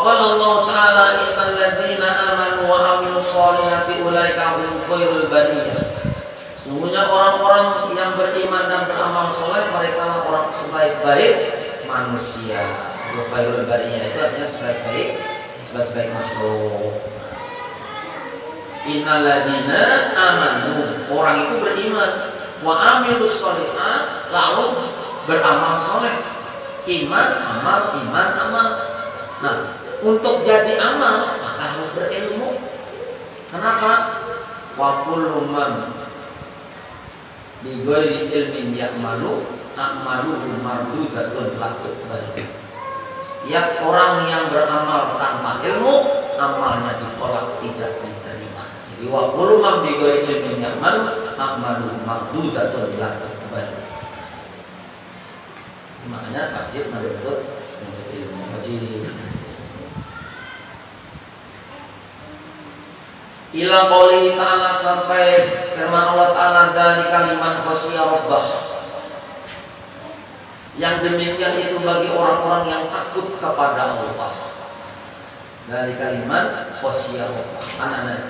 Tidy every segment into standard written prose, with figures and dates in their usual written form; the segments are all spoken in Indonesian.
qala Allah Ta'ala innal ladzina amanu wa 'amilus sholihati ulaika hum khairul bariyah. Sesungguhnya orang-orang yang beriman dan beramal soleh mereka lah orang sebaik-baik manusia. Khairul bariyah itu artinya sebaik-baik makhluk. Innal ladzina amanu, orang itu beriman, wa 'amilus sholihat, lalu beramal soleh. Iman, amal, iman, amal. Nah, untuk jadi amal maka harus berilmu. Kenapa? Wa kullu man bi ghairi ilmin ya'malu a'maluhu mardudatun la tuqbal. Setiap orang yang beramal tanpa ilmu, amalnya ditolak, tidak diterima. Jadi wa kullu man bi ghairi ilmin ya'malu a'maluhu mardudatun la tuqbal. Makanya wajib menuntut ilmu, wajib. Ila qouli ta'ala, sampai firman Allah Ta'ala, dzalika liman khasyiya rabbah. Yang demikian itu bagi orang-orang yang takut kepada Allah. Dzalika liman khasyiya rabbah. Anak-anak,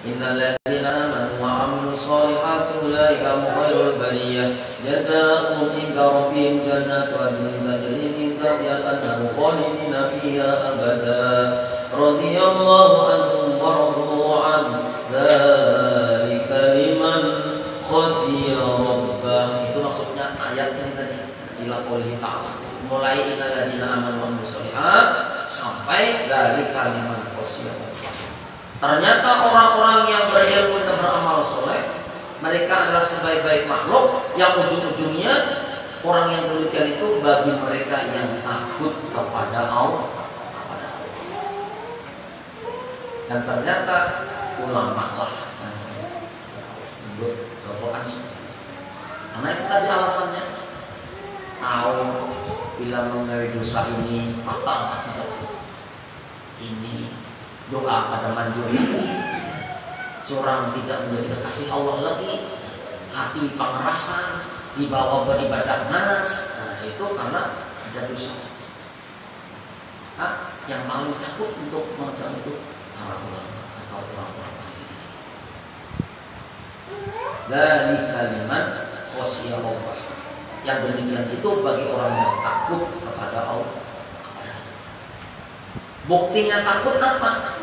innal ladzina amanu wa 'amilus sholihati ulaika hum khairul bariyah jazaa'uhum 'inda rabbihim jannatu 'adnin tajri min tahtiha al-anharu khalidina fiha abada radhiyallahu anhum wa radu 'an dzalika liman khasyiya rabbah. Itu maksudnya ayat ini tadi, ila qouli ta'ala, mulai innal ladzina amanu wa 'amilus sholihat sampai dzalika liman khasyiya rabbah. Ternyata orang-orang yang berilmu dan beramal soleh mereka adalah sebaik-baik makhluk, yang ujung-ujungnya orang yang demikian itu bagi mereka yang takut kepada Allah. Dan ternyata ulama lah yang menurut Quran, karena itu tadi alasannya tahu bila mengawi dosa ini patah akibat ini, doa pada manjur lagi, seorang tidak menjadi kekasih Allah lagi, hati pengerasan, dibawa beribadah malas. Nah, itu karena ada dosa. Yang paling takut untuk mengerjakan itu para ulama atau orang-orang ahli. Dari kalimat khasyiya rabbah, yang demikian itu bagi orang yang takut kepada Allah. Buktinya takut apa?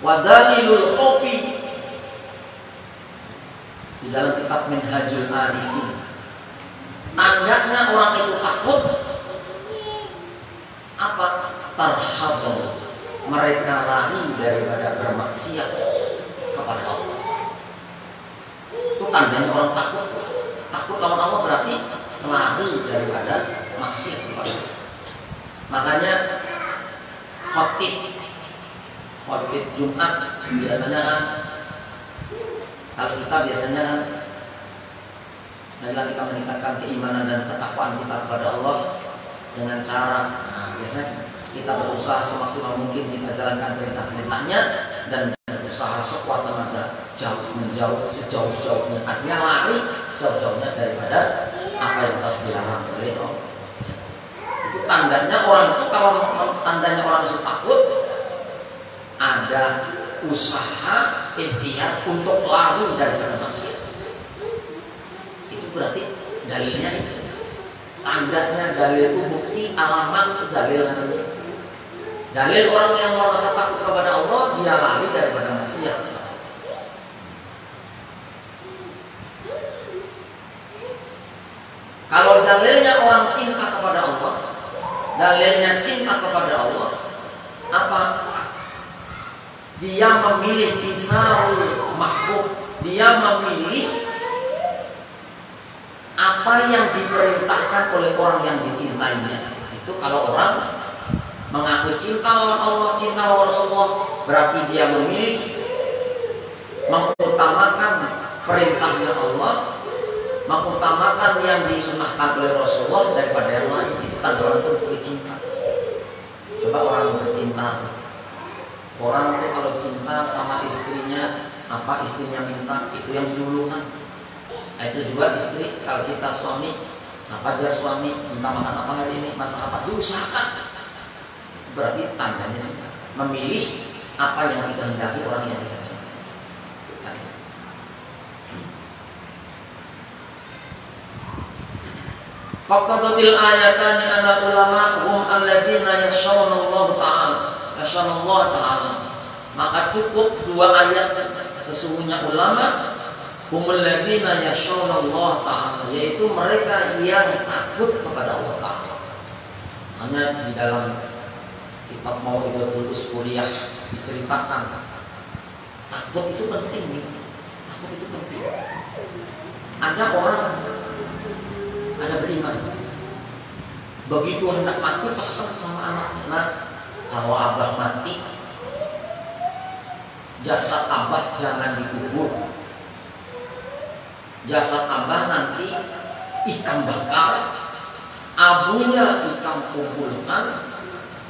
Wadalilul khofi di dalam kitab Minhajul Arifin, tandanya orang itu takut apa? Terhadap mereka lari daripada bermaksiat kepada Allah. Itu tandanya orang takut. Takut lawan Allah berarti lari daripada maksiat kepada Allah. Makanya khotib Jumat biasanya kan, kalau kita biasanya kan, adalah kita meningkatkan keimanan dan ketakwaan kita kepada Allah dengan cara, biasanya kita berusaha semaksimal mungkin kita jalankan perintah-perintahnya dan berusaha sekuat tenaga menjauh sejauh-jauhnya, artinya lari jauh-jauhnya daripada apa yang telah dilarang oleh Allah. Itu tandanya orang itu, kalau tandanya orang itu takut, ada usaha ikhtiar untuk lari daripada maksiat. Itu berarti dalilnya itu. Tandanya dalil itu bukti, alamat itu dalil. Dalil orang yang merasa takut kepada Allah, dia lari daripada maksiat. Kalau dalilnya orang cinta kepada Allah, dalilnya cinta kepada Allah, apa? Dia memilih isarul mahbub, dia memilih apa yang diperintahkan oleh orang yang dicintainya. Itu kalau orang mengaku cinta lawan Allah, cinta lawan Rasulullah, berarti dia memilih mengutamakan perintahnya Allah, mengutamakan yang disunahkan oleh Rasulullah daripada yang lain. Itu tanda orang itu bercinta. Coba orang bercinta, orang itu kalau cinta sama istrinya, apa istrinya minta itu yang dulu kan. Itu juga istri kalau cinta suami, apa ajar suami minta makan apa hari ini, masak apa, diusahakan. berarti tandanya cinta. Memilih apa yang dikehendaki orang yang kita cinta. Faqadatil ayatani anna ulama hum alladzina yashawna Allah ta'ala. Yashawna Allah ta'ala. Maka cukup dua ayat, sesungguhnya ulama humul ladzina yashawna Allah ta'ala, yaitu mereka yang takut kepada Allah ta'ala. Hanya di dalam kitab Mau'izatul Kuliah diceritakan takut itu penting. Takut itu penting. Ada orang, ada beriman, begitu hendak mati pesan sama anaknya, nah kalau abah mati jasad abah jangan dikubur, jasad abah nanti ikan bakar, abunya ikan kumpulkan,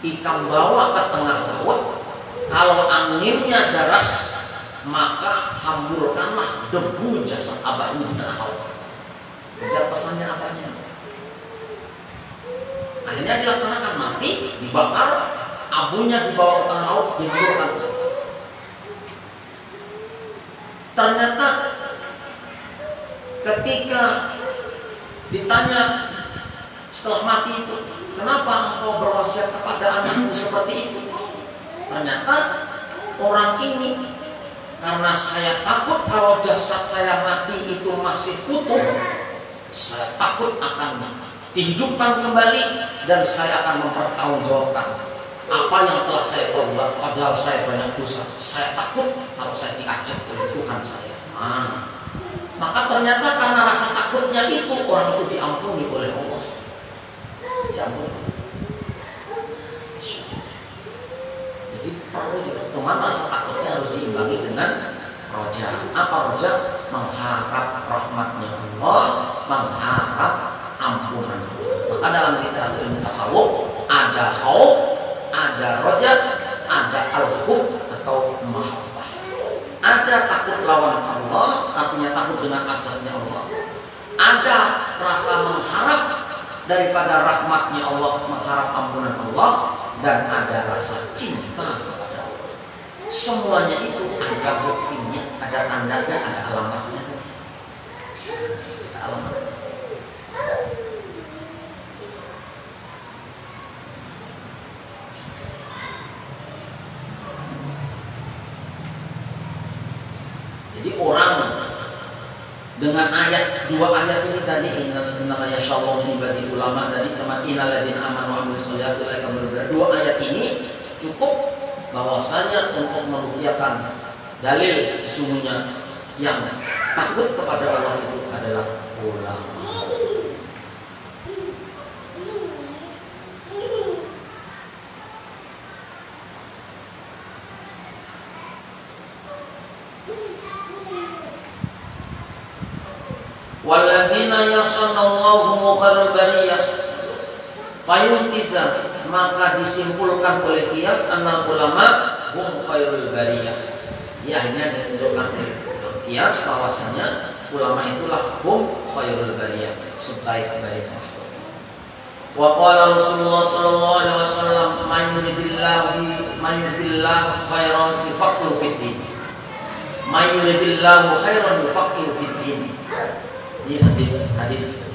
ikan bawa ke tengah laut, kalau anginnya deras maka hamburkanlah debu jasad abah ini di tengah laut. Kejar pesannya abahnya. Akhirnya dilaksanakan, mati, dibakar, abunya dibawa ke tengah laut, dihamburkan. Ternyata ketika ditanya setelah mati itu, kenapa engkau berwasiat kepada anakmu seperti itu? Ternyata orang ini, karena saya takut kalau jasad saya mati itu masih utuh, saya takut akan dihidupkan kembali dan saya akan mempertanggungjawabkan apa yang telah saya perbuat, padahal saya banyak dosa. Saya takut kalau saya diajak oleh Tuhan saya. Maka ternyata karena rasa takutnya itu, orang itu diampuni oleh Allah. Diampuni. Jadi perlu diperhitungkan, rasa takutnya harus diimbangi dengan roja. Apa roja? Mengharap rahmatnya Allah, mengharap ampunan Allah. Maka dalam literatur ilmu tasawuf ada khauf, ada roja, ada al-hub atau mahabbah. Ada takut lawan Allah, artinya takut dengan azabnya Allah. Ada rasa mengharap daripada rahmatnya Allah, mengharap ampunan Allah, dan ada rasa cinta kepada Allah. Semuanya itu ada buktinya, ada tandanya, ada alamatnya. Ada alamatnya. Jadi orang dengan ayat, dua ayat ini tadi, innama yashallahu min ibadi ulama tadi, sama innal ladzina amanu wa amilus solihati ulaika humul muflihun. Dua ayat ini cukup bahwasanya untuk meruqyahkan dalil sesungguhnya yang takut kepada Allah itu adalah ulama. Walladzina yakhshawnallaha khairul bariyah fayuntiza, maka disimpulkan oleh qiyas annal ulama hum khairul bariyah. Ya, akhirnya disimpulkan oleh qiyas bahwasanya ulama itulah hum khairul bariyah, sebaik-baik makhluk. Wa qala Rasulullah sallallahu alaihi wasallam, man yuridillahu khairan yufaqihu fid din. Man yuridillahu khairan yufaqihu fid din. Ini hadis.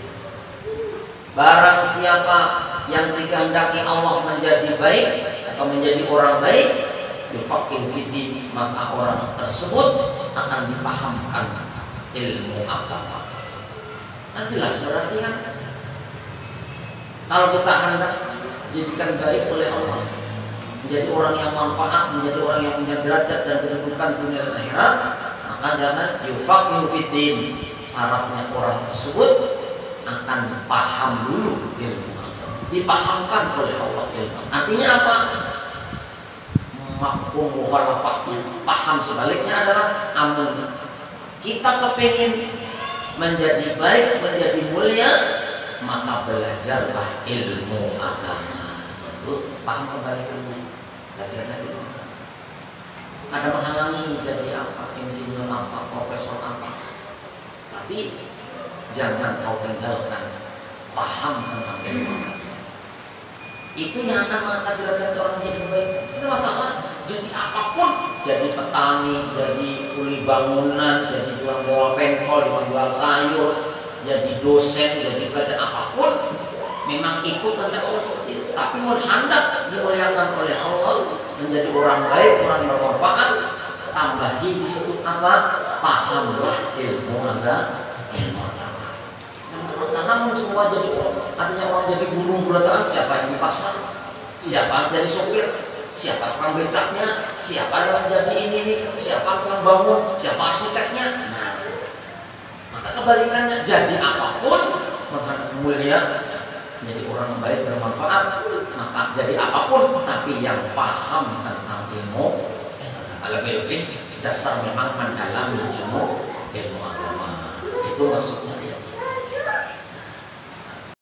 Barang siapa yang dikehendaki Allah menjadi baik atau menjadi orang baik, yufaqihu fiddin, maka orang tersebut akan dipahamkan ilmu agama. Kan jelas berarti kan, kalau kita hendak dijadikan baik oleh Allah, menjadi orang yang manfaat, menjadi orang yang punya derajat dan kedudukan dunia dan akhirat, maka jangan yufaqihu fiddin. Syaratnya orang tersebut akan paham dulu ilmu agama, dipahamkan oleh Allah ilmu. Artinya apa? Mafhum mukhalafahnya, paham sebaliknya adalah amun kita kepingin menjadi baik, menjadi mulia, maka belajarlah ilmu agama. Itu paham kebalikannya, belajarnya ilmu agama. Ada menghalangi jadi apa, insinyur apa, profesor apa, tapi jangan kau tinggalkan paham tentang ilmu agama. Itu yang akan mengangkat derajat orang menjadi kebaikan. Tidak masalah jadi apapun, jadi petani, jadi kuli bangunan, jadi tukang jual pengkol, tukang jual sayur, jadi dosen, jadi pelajar, apapun. Memang itu kehendak Allah seperti itu. Tapi hendak dimuliakan oleh Allah, menjadi orang baik, orang yang bermanfaat. Tambahi disebut apa? Pahamlah ilmu agama. Karena semua jadi artinya orang jadi guru berataan, siapa yang di pasar, siapa yang jadi sopir, siapa tukang becaknya, siapa yang jadi ini, siapa tukang bangun, siapa arsiteknya. Nah, maka kebalikannya, jadi apapun maka mulia, jadi orang baik bermanfaat, maka jadi apapun tapi yang paham tentang ilmu, lebih-lebih dasar memang mendalami ilmu agama. Itu maksudnya.